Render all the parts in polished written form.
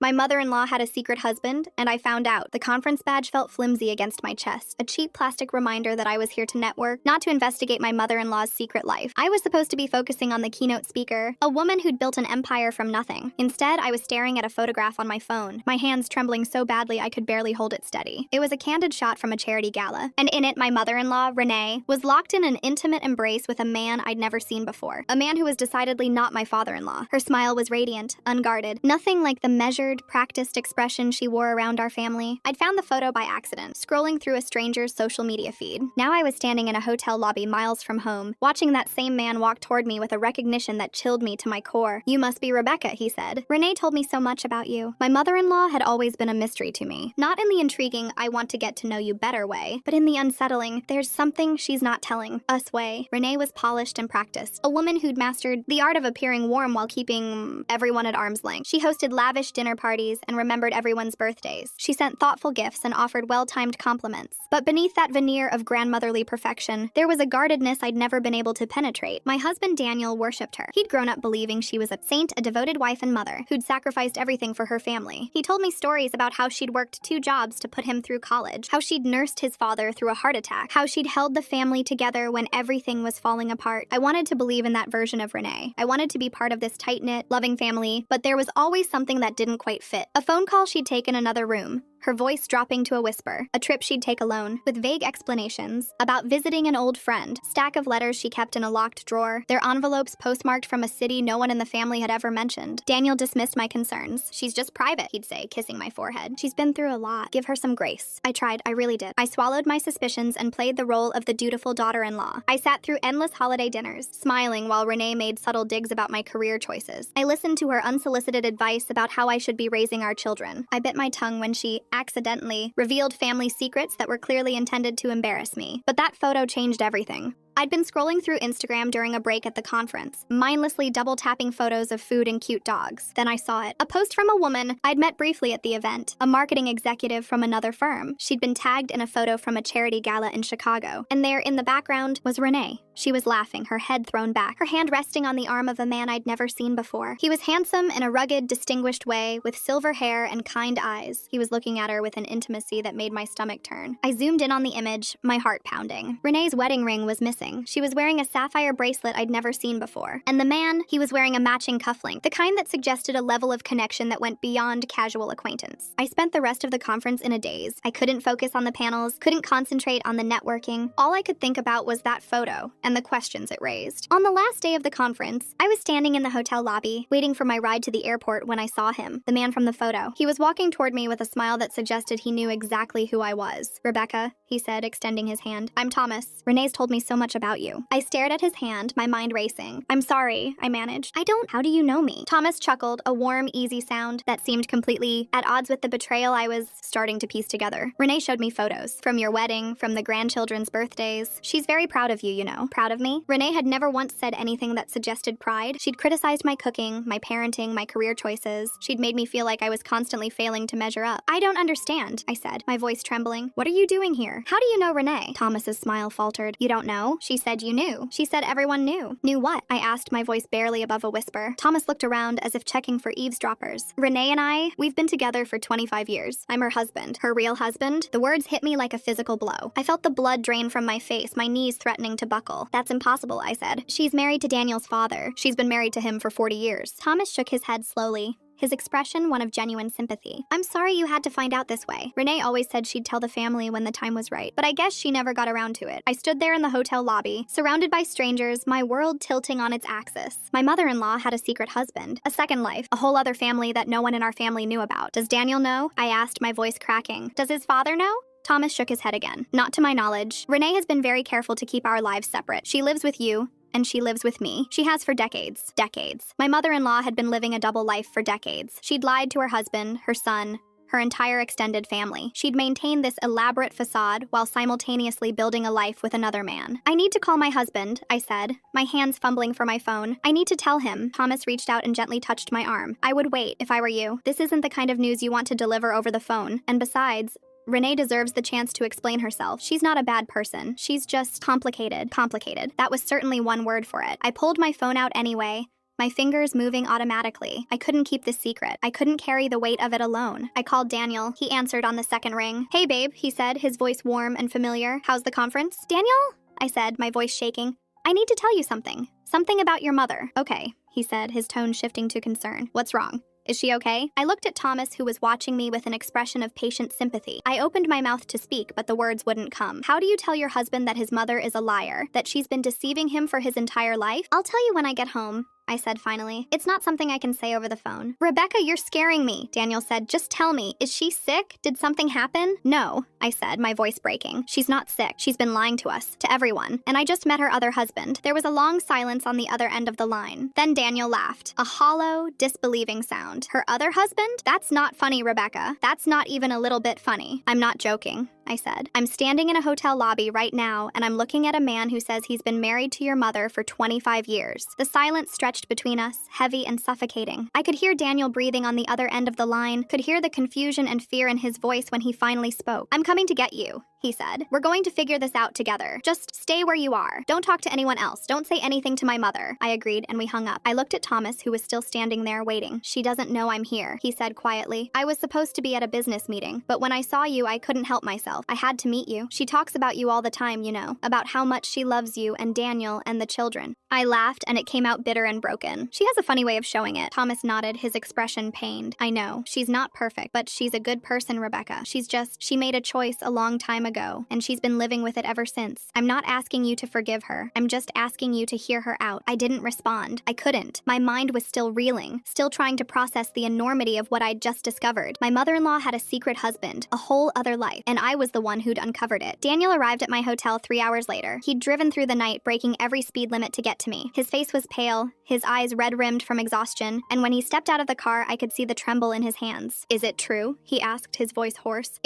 My mother-in-law had a secret husband, and I found out. The conference badge felt flimsy against my chest, a cheap plastic reminder that I was here to network, not to investigate my mother-in-law's secret life. I was supposed to be focusing on the keynote speaker, a woman who'd built an empire from nothing. Instead, I was staring at a photograph on my phone, my hands trembling so badly I could barely hold it steady. It was a candid shot from a charity gala, and in it, my mother-in-law, Renee, was locked in an intimate embrace with a man I'd never seen before. A man who was decidedly not my father-in-law. Her smile was radiant, unguarded, nothing like the measured, practiced expression she wore around our family. I'd found the photo by accident, scrolling through a stranger's social media feed. Now I was standing in a hotel lobby miles from home, watching that same man walk toward me with a recognition that chilled me to my core. "You must be Rebecca," he said. "Renee told me so much about you." My mother-in-law had always been a mystery to me. Not in the intriguing, I want to get to know you better way, but in the unsettling, there's something she's not telling us way. Renee was polished and practiced, a woman who'd mastered the art of appearing warm while keeping everyone at arm's length. She hosted lavish dinner parties and remembered everyone's birthdays. She sent thoughtful gifts and offered well-timed compliments. But beneath that veneer of grandmotherly perfection, there was a guardedness I'd never been able to penetrate. My husband Daniel worshipped her. He'd grown up believing she was a saint, a devoted wife and mother, who'd sacrificed everything for her family. He told me stories about how she'd worked 2 jobs to put him through college, how she'd nursed his father through a heart attack, how she'd held the family together when everything was falling apart. I wanted to believe in that version of Renee. I wanted to be part of this tight-knit, loving family, but there was always something that didn't quite fit. A phone call she'd take in another room, her voice dropping to a whisper. A trip she'd take alone, with vague explanations about visiting an old friend. Stack of letters she kept in a locked drawer, their envelopes postmarked from a city no one in the family had ever mentioned. Daniel dismissed my concerns. "She's just private," he'd say, kissing my forehead. "She's been through a lot. Give her some grace." I tried, I really did. I swallowed my suspicions and played the role of the dutiful daughter-in-law. I sat through endless holiday dinners, smiling while Renee made subtle digs about my career choices. I listened to her unsolicited advice about how I should be raising our children. I bit my tongue when she accidentally revealed family secrets that were clearly intended to embarrass me. But that photo changed everything. I'd been scrolling through Instagram during a break at the conference, mindlessly double-tapping photos of food and cute dogs. Then I saw it. A post from a woman I'd met briefly at the event, a marketing executive from another firm. She'd been tagged in a photo from a charity gala in Chicago, and there in the background was Renee. She was laughing, her head thrown back, her hand resting on the arm of a man I'd never seen before. He was handsome in a rugged, distinguished way, with silver hair and kind eyes. He was looking at her with an intimacy that made my stomach turn. I zoomed in on the image, my heart pounding. Renee's wedding ring was missing. She was wearing a sapphire bracelet I'd never seen before. And the man, he was wearing a matching cufflink, the kind that suggested a level of connection that went beyond casual acquaintance. I spent the rest of the conference in a daze. I couldn't focus on the panels, couldn't concentrate on the networking. All I could think about was that photo and the questions it raised. On the last day of the conference, I was standing in the hotel lobby, waiting for my ride to the airport when I saw him, the man from the photo. He was walking toward me with a smile that suggested he knew exactly who I was. "Rebecca," he said, extending his hand. "I'm Thomas. Renee's told me so much about you." I stared at his hand, my mind racing. "I'm sorry," I managed. How do you know me?" Thomas chuckled, a warm, easy sound that seemed completely at odds with the betrayal I was starting to piece together. "Renee showed me photos. From your wedding, from the grandchildren's birthdays. She's very proud of you, you know." Proud of me? Renee had never once said anything that suggested pride. She'd criticized my cooking, my parenting, my career choices. She'd made me feel like I was constantly failing to measure up. "I don't understand," I said, my voice trembling. "What are you doing here? How do you know Renee?" Thomas's smile faltered. "You don't know? She said you knew." "She said everyone knew." "Knew what?" I asked, my voice barely above a whisper. Thomas looked around as if checking for eavesdroppers. "Renee and we've been together for 25 years. I'm her husband." "Her real husband?" The words hit me like a physical blow. I felt the blood drain from my face, my knees threatening to buckle. "That's impossible," I said. "She's married to Daniel's father. She's been married to him for 40 years. Thomas shook his head slowly, his expression one of genuine sympathy. "I'm sorry you had to find out this way. Renee always said she'd tell the family when the time was right, but I guess she never got around to it." I stood there in the hotel lobby, surrounded by strangers, my world tilting on its axis. My mother-in-law had a secret husband, a second life, a whole other family that no one in our family knew about. "Does Daniel know?" I asked, my voice cracking. "Does his father know?" Thomas shook his head again. "Not to my knowledge. Renee has been very careful to keep our lives separate. She lives with you, and she lives with me. She has for decades. Decades. My mother-in-law had been living a double life for decades. She'd lied to her husband, her son, her entire extended family. She'd maintained this elaborate facade while simultaneously building a life with another man. "I need to call my husband," I said, my hands fumbling for my phone. "I need to tell him." Thomas reached out and gently touched my arm. "I would wait if I were you. This isn't the kind of news you want to deliver over the phone. And besides, Renee deserves the chance to explain herself. She's not a bad person. She's just complicated. Complicated. That was certainly one word for it. I pulled my phone out anyway, my fingers moving automatically. I couldn't keep this secret. I couldn't carry the weight of it alone. I called Daniel. He answered on the second ring. "Hey, babe," he said, his voice warm and familiar. "How's the conference?" "Daniel?" I said, my voice shaking. "I need to tell you something. Something about your mother." "Okay," he said, his tone shifting to concern. "What's wrong? Is she okay?" I looked at Thomas, who was watching me with an expression of patient sympathy. I opened my mouth to speak, but the words wouldn't come. "How do you tell your husband that his mother is a liar? That she's been deceiving him for his entire life?" "I'll tell you when I get home," I said finally. "It's not something I can say over the phone." "Rebecca, you're scaring me," Daniel said. "Just tell me, is she sick? Did something happen?" "No," I said, my voice breaking. "She's not sick. She's been lying to us, to everyone. And I just met her other husband." There was a long silence on the other end of the line. Then Daniel laughed, a hollow, disbelieving sound. "Her other husband? That's not funny, Rebecca. That's not even a little bit funny." "I'm not joking," I said. "I'm standing in a hotel lobby right now, and I'm looking at a man who says he's been married to your mother for 25 years. The silence stretched between us, heavy and suffocating. I could hear Daniel breathing on the other end of the line, could hear the confusion and fear in his voice when he finally spoke. "I'm coming to get you," he said. "We're going to figure this out together. Just stay where you are. Don't talk to anyone else. Don't say anything to my mother." I agreed, and we hung up. I looked at Thomas, who was still standing there waiting. "She doesn't know I'm here," he said quietly. "I was supposed to be at a business meeting, but when I saw you, I couldn't help myself. I had to meet you. She talks about you all the time, you know, about how much she loves you and Daniel and the children." I laughed, and it came out bitter and broken. "She has a funny way of showing it." Thomas nodded, his expression pained. "I know. She's not perfect, but she's a good person, Rebecca. She made a choice a long time ago, and she's been living with it ever since. I'm not asking you to forgive her. I'm just asking you to hear her out." I didn't respond. I couldn't. My mind was still reeling, still trying to process the enormity of what I'd just discovered. My mother-in-law had a secret husband, a whole other life, and I was the one who'd uncovered it. Daniel arrived at my hotel 3 hours later. He'd driven through the night, breaking every speed limit to get to me. His face was pale, his eyes red-rimmed from exhaustion, and when he stepped out of the car, I could see the tremble in his hands. "Is it true?" he asked, his voice hoarse.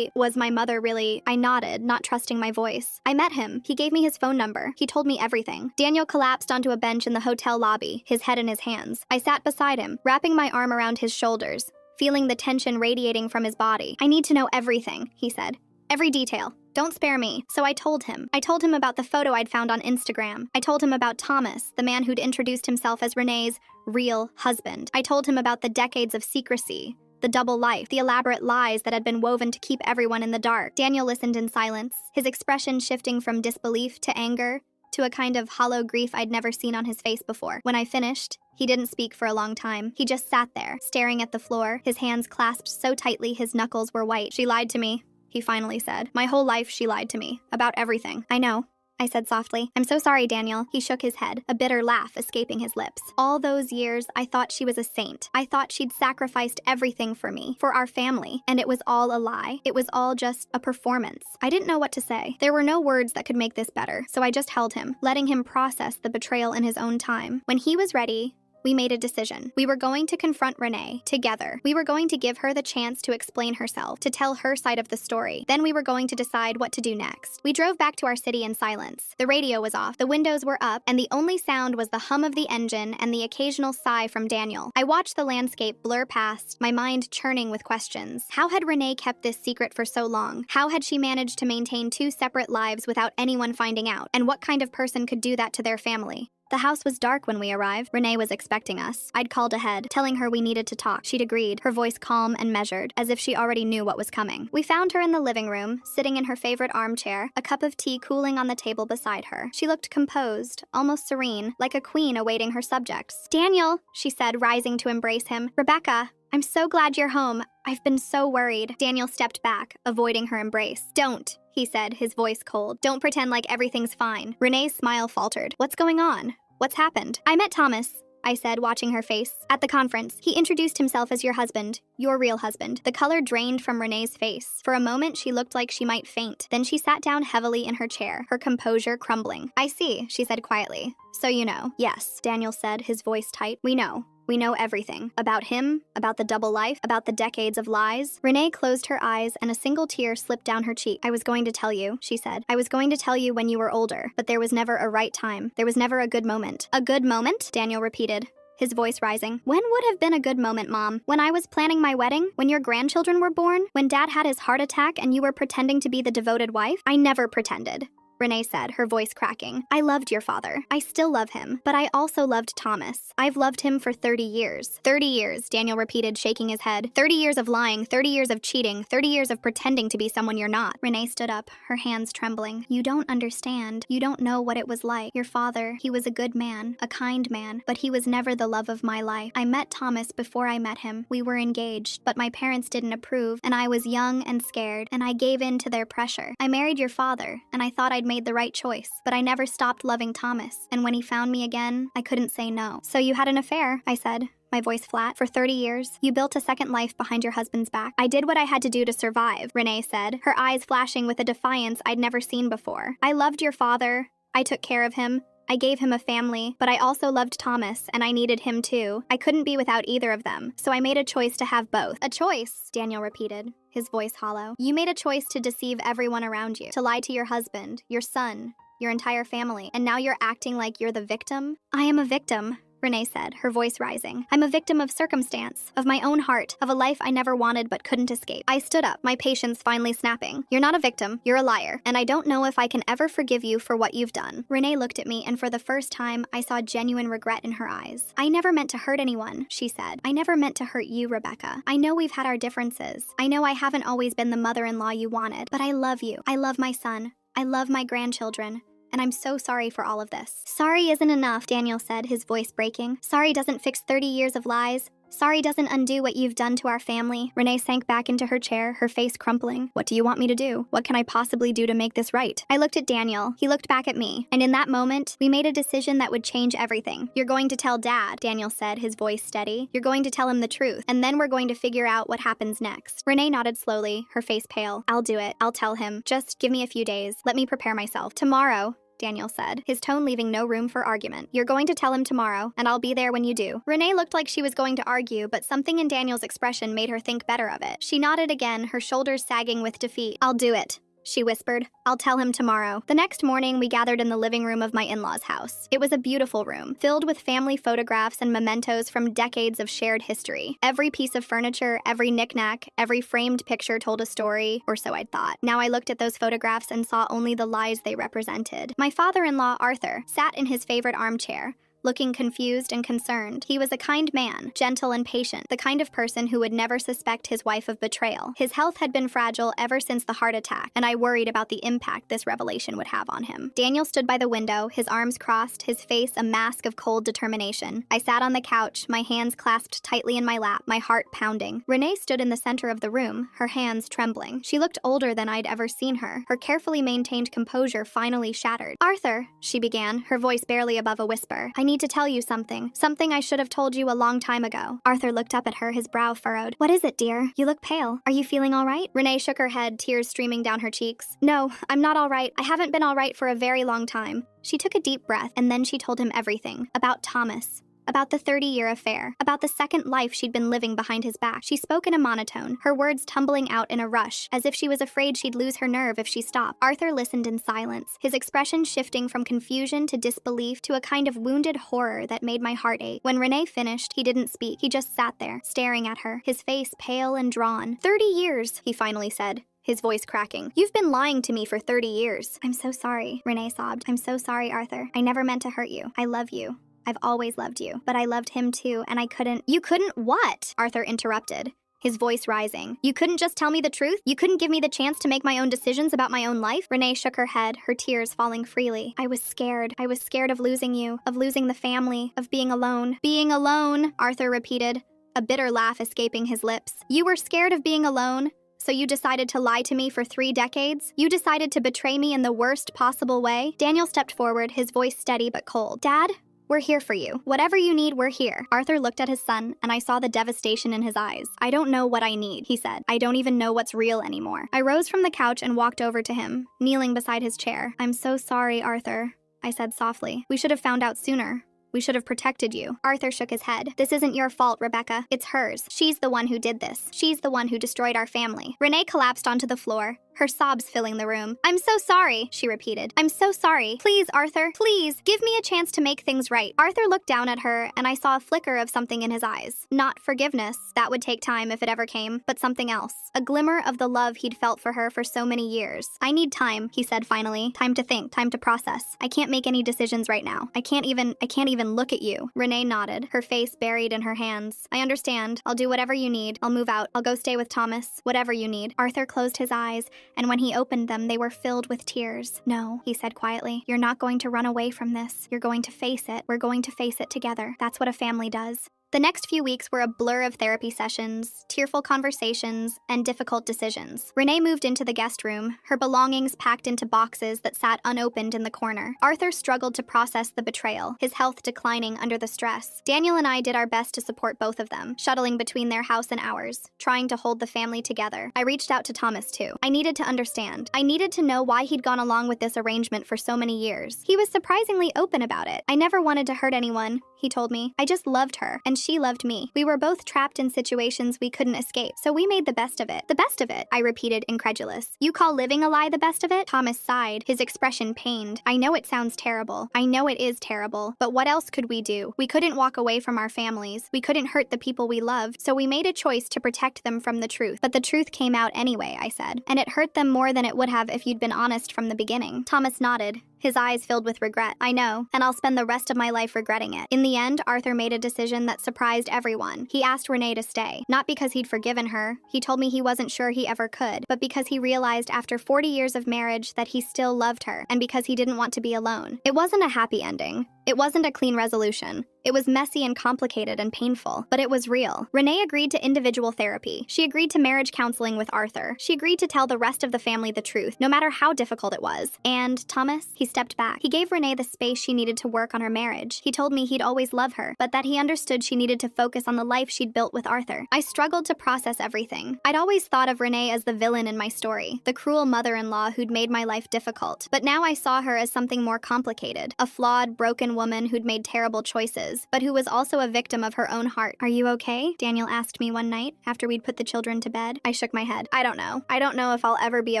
Was my mother really? I nodded, not trusting my voice. "I met him. He gave me his phone number. He told me everything." Daniel collapsed onto a bench in the hotel lobby, his head in his hands. I sat beside him, wrapping my arm around his shoulders, feeling the tension radiating from his body. "I need to know everything," he said. "Every detail. Don't spare me." So I told him. I told him about the photo I'd found on Instagram. I told him about Thomas, the man who'd introduced himself as Renee's real husband. I told him about the decades of secrecy, the double life, the elaborate lies that had been woven to keep everyone in the dark. Daniel listened in silence, his expression shifting from disbelief to anger, to a kind of hollow grief I'd never seen on his face before. When I finished, he didn't speak for a long time. He just sat there, staring at the floor, his hands clasped so tightly his knuckles were white. "She lied to me," he finally said. "My whole life she lied to me. About everything." "I know," I said softly. "I'm so sorry, Daniel." He shook his head, a bitter laugh escaping his lips. "All those years, I thought she was a saint. I thought she'd sacrificed everything for me, for our family, and it was all a lie. It was all just a performance." I didn't know what to say. There were no words that could make this better, so I just held him, letting him process the betrayal in his own time. When he was ready, we made a decision. We were going to confront Renee, together. We were going to give her the chance to explain herself, to tell her side of the story. Then we were going to decide what to do next. We drove back to our city in silence. The radio was off, the windows were up, and the only sound was the hum of the engine and the occasional sigh from Daniel. I watched the landscape blur past, my mind churning with questions. How had Renee kept this secret for so long? How had she managed to maintain 2 separate lives without anyone finding out? And what kind of person could do that to their family? The house was dark when we arrived. Renee was expecting us. I'd called ahead, telling her we needed to talk. She'd agreed, her voice calm and measured, as if she already knew what was coming. We found her in the living room, sitting in her favorite armchair, a cup of tea cooling on the table beside her. She looked composed, almost serene, like a queen awaiting her subjects. "Daniel," she said, rising to embrace him. "Rebecca, I'm so glad you're home. I've been so worried." Daniel stepped back, avoiding her embrace. "Don't," he said, his voice cold. "Don't pretend like everything's fine." Renee's smile faltered. "What's going on? What's happened?" "I met Thomas," I said, watching her face. "At the conference. He introduced himself as your husband. Your real husband." The color drained from Renee's face. For a moment, she looked like she might faint. Then she sat down heavily in her chair, her composure crumbling. "I see," she said quietly. "So you know." "Yes," Daniel said, his voice tight. "We know. We know everything. About him, about the double life, about the decades of lies." Renee closed her eyes and a single tear slipped down her cheek. "I was going to tell you," she said. "I was going to tell you when you were older, but there was never a right time. There was never a good moment." "A good moment?" Daniel repeated, his voice rising. "When would have been a good moment, Mom? When I was planning my wedding? When your grandchildren were born? When Dad had his heart attack and you were pretending to be the devoted wife?" "I never pretended," Renee said, her voice cracking. I loved your father. I still love him. But I also loved Thomas. I've loved him for 30 years. 30 years, Daniel repeated, shaking his head. 30 years of lying, 30 years of cheating, 30 years of pretending to be someone you're not. Renee stood up, her hands trembling. You don't understand. You don't know what it was like. Your father, he was a good man, a kind man, but he was never the love of my life. I met Thomas before I met him. We were engaged, but my parents didn't approve, and I was young and scared, and I gave in to their pressure. I married your father, and I thought I'd made the right choice, but I never stopped loving Thomas, and when he found me again, I couldn't say no. So you had an affair, I said, my voice flat. For 30 years, you built a second life behind your husband's back. I did what I had to do to survive, Renee said, her eyes flashing with a defiance I'd never seen before. I loved your father. I took care of him. I gave him a family, but I also loved Thomas, and I needed him too. I couldn't be without either of them, so I made a choice to have both. A choice, Daniel repeated, his voice hollow. You made a choice to deceive everyone around you, to lie to your husband, your son, your entire family, and now you're acting like you're the victim? I am a victim, Renee said, her voice rising. I'm a victim of circumstance, of my own heart, of a life I never wanted but couldn't escape. I stood up, my patience finally snapping. You're not a victim, you're a liar, and I don't know if I can ever forgive you for what you've done. Renee looked at me, and for the first time, I saw genuine regret in her eyes. I never meant to hurt anyone, she said. I never meant to hurt you, Rebecca. I know we've had our differences. I know I haven't always been the mother-in-law you wanted, but I love you. I love my son. I love my grandchildren. And I'm so sorry for all of this. Sorry isn't enough, Daniel said, his voice breaking. Sorry doesn't fix 30 years of lies. Sorry doesn't undo what you've done to our family. Renee sank back into her chair, her face crumpling. What do you want me to do? What can I possibly do to make this right? I looked at Daniel. He looked back at me. And in that moment, we made a decision that would change everything. You're going to tell Dad, Daniel said, his voice steady. You're going to tell him the truth. And then we're going to figure out what happens next. Renee nodded slowly, her face pale. I'll do it. I'll tell him. Just give me a few days. Let me prepare myself. Tomorrow, Daniel said, his tone leaving no room for argument. You're going to tell him tomorrow, and I'll be there when you do. Renee looked like she was going to argue, but something in Daniel's expression made her think better of it. She nodded again, her shoulders sagging with defeat. I'll do it, she whispered. I'll tell him tomorrow. The next morning, we gathered in the living room of my in-laws' house. It was a beautiful room, filled with family photographs and mementos from decades of shared history. Every piece of furniture, every knickknack, every framed picture told a story, or so I'd thought. Now I looked at those photographs and saw only the lies they represented. My father-in-law, Arthur, sat in his favorite armchair, looking confused and concerned. He was a kind man, gentle and patient, the kind of person who would never suspect his wife of betrayal. His health had been fragile ever since the heart attack, and I worried about the impact this revelation would have on him. Daniel stood by the window, his arms crossed, his face a mask of cold determination. I sat on the couch, my hands clasped tightly in my lap, my heart pounding. Renee stood in the center of the room, her hands trembling. She looked older than I'd ever seen her, her carefully maintained composure finally shattered. Arthur, she began, her voice barely above a whisper. I need to tell you something. Something I should have told you a long time ago. Arthur looked up at her, his brow furrowed. What is it, dear? You look pale. Are you feeling all right? Renee shook her head, tears streaming down her cheeks. No, I'm not all right. I haven't been all right for a very long time. She took a deep breath, and then she told him everything. About Thomas. About the 30-year affair, about the second life she'd been living behind his back. She spoke in a monotone, her words tumbling out in a rush, as if she was afraid she'd lose her nerve if she stopped. Arthur listened in silence, his expression shifting from confusion to disbelief to a kind of wounded horror that made my heart ache. When Renee finished, he didn't speak. He just sat there, staring at her, his face pale and drawn. 30 years, he finally said, his voice cracking. You've been lying to me for 30 years. I'm so sorry, Renee sobbed. I'm so sorry, Arthur. I never meant to hurt you. I love you. I've always loved you, but I loved him too, and I couldn't— You couldn't what? Arthur interrupted, his voice rising. You couldn't just tell me the truth? You couldn't give me the chance to make my own decisions about my own life? Renee shook her head, her tears falling freely. I was scared. I was scared of losing you, of losing the family, of being alone. Being alone, Arthur repeated, a bitter laugh escaping his lips. You were scared of being alone? So you decided to lie to me for 3 decades? You decided to betray me in the worst possible way? Daniel stepped forward, his voice steady but cold. Dad? We're here for you. Whatever you need, we're here. Arthur looked at his son, and I saw the devastation in his eyes. I don't know what I need, he said. I don't even know what's real anymore. I rose from the couch and walked over to him, kneeling beside his chair. I'm so sorry, Arthur, I said softly. We should have found out sooner. We should have protected you. Arthur shook his head. This isn't your fault, Rebecca. It's hers. She's the one who did this. She's the one who destroyed our family. Renee collapsed onto the floor, her sobs filling the room. "I'm so sorry," she repeated. "I'm so sorry. Please, Arthur, please, give me a chance to make things right." Arthur looked down at her, and I saw a flicker of something in his eyes. Not forgiveness. That would take time if it ever came, but something else. A glimmer of the love he'd felt for her for so many years. "I need time," he said finally. "Time to think, time to process. I can't make any decisions right now. I can't even look at you." Renee nodded, her face buried in her hands. "I understand. I'll do whatever you need. I'll move out. I'll go stay with Thomas. Whatever you need." Arthur closed his eyes, and when he opened them, they were filled with tears. "No," he said quietly. "You're not going to run away from this. You're going to face it. We're going to face it together. That's what a family does." The next few weeks were a blur of therapy sessions, tearful conversations, and difficult decisions. Renee moved into the guest room, her belongings packed into boxes that sat unopened in the corner. Arthur struggled to process the betrayal, his health declining under the stress. Daniel and I did our best to support both of them, shuttling between their house and ours, trying to hold the family together. I reached out to Thomas too. I needed to understand. I needed to know why he'd gone along with this arrangement for so many years. He was surprisingly open about it. "I never wanted to hurt anyone," he told me. "I just loved her, and she loved me. We were both trapped in situations we couldn't escape, so we made the best of it." "The best of it?" I repeated, incredulous. "You call living a lie the best of it?" Thomas sighed, his expression pained. "I know it sounds terrible. I know it is terrible, but what else could we do? We couldn't walk away from our families. We couldn't hurt the people we loved, so we made a choice to protect them from the truth. But the truth came out anyway," I said, "and it hurt them more than it would have if you'd been honest from the beginning." Thomas nodded, his eyes filled with regret. "I know, and I'll spend the rest of my life regretting it." In the end, Arthur made a decision that surprised everyone. He asked Renee to stay, not because he'd forgiven her. He told me he wasn't sure he ever could, but because he realized after 40 years of marriage that he still loved her, and because he didn't want to be alone. It wasn't a happy ending. It wasn't a clean resolution. It was messy and complicated and painful, but it was real. Renee agreed to individual therapy. She agreed to marriage counseling with Arthur. She agreed to tell the rest of the family the truth, no matter how difficult it was. And Thomas, he stepped back. He gave Renee the space she needed to work on her marriage. He told me he'd always love her, but that he understood she needed to focus on the life she'd built with Arthur. I struggled to process everything. I'd always thought of Renee as the villain in my story, the cruel mother-in-law who'd made my life difficult. But now I saw her as something more complicated, a flawed, broken woman who'd made terrible choices, but who was also a victim of her own heart. "Are you okay?" Daniel asked me one night after we'd put the children to bed. I shook my head. I don't know. I don't know if I'll ever be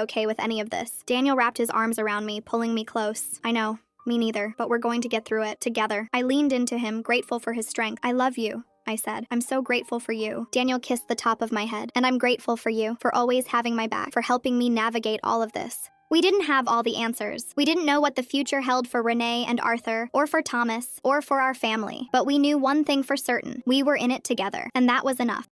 okay with any of this." Daniel wrapped his arms around me, pulling me close. "I know. Me neither, but we're going to get through it, together." I leaned into him, grateful for his strength. "I love you," I said. "I'm so grateful for you." Daniel kissed the top of my head. "And I'm grateful for you, for always having my back, for helping me navigate all of this." We didn't have all the answers. We didn't know what the future held for Renee and Arthur, or for Thomas, or for our family. But we knew one thing for certain. We were in it together, and that was enough.